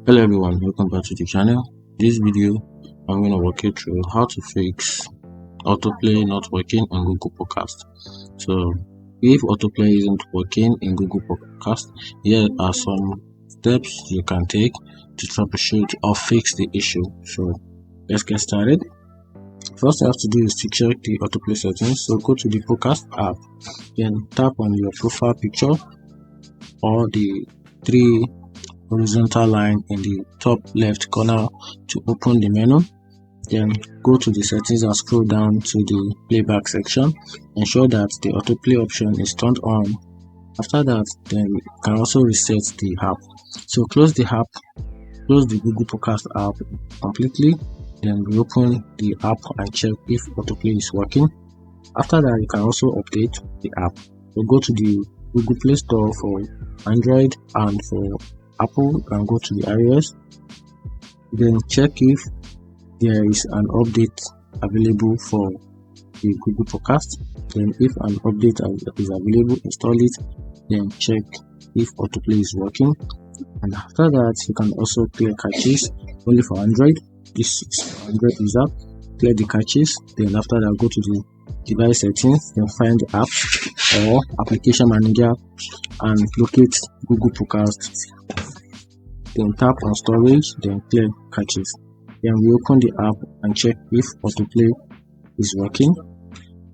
Hello everyone, welcome back to the channel. This video I'm going to walk you through how to fix autoplay not working on Google Podcast. So if autoplay isn't working in Google Podcast, here are some steps you can take to troubleshoot or fix the issue. So let's get started. First you have to do is to check the autoplay settings. So go to the podcast app, then tap on your profile picture or the three horizontal line in the top left corner to open the menu. Then go to the settings and scroll down to the playback section. Ensure that the autoplay option is turned on. After that, then you can also reset the app. So close the app, close the Google Podcast app completely, then reopen the app and check if autoplay is working. After that, you can also update the app. So go to the Google Play Store for Android and for Apple, and go to the iOS, then check if there is an update available for the Google Podcast. Then if an update is available, install it, then check if autoplay is working. And after that, you can also clear caches only for Android. This is for Android user. Clear the caches, then after that go to the device settings, then find the app or application manager and locate Google Podcast. Then tap on storage, then clear caches. Then reopen the app and check if autoplay is working.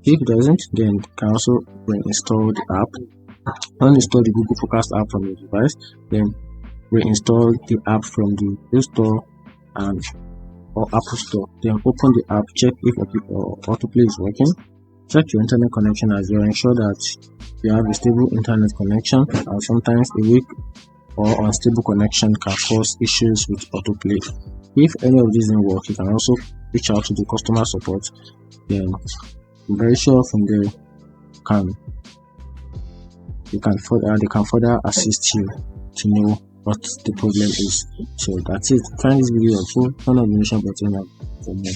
If it doesn't, then you can also reinstall the app. Uninstall the Google Podcast app from your device, then reinstall the app from the Play Store and or Apple Store. Then open the app, check if autoplay is working. Check your internet connection as well. Ensure that you have a stable internet connection, and sometimes a weak or unstable connection can cause issues with autoplay. If any of these didn't work, you can also reach out to the customer support. Then I'm very sure from there they can further assist you to know what the problem is. So that's it. Find this video helpful. Turn on the notification button for more.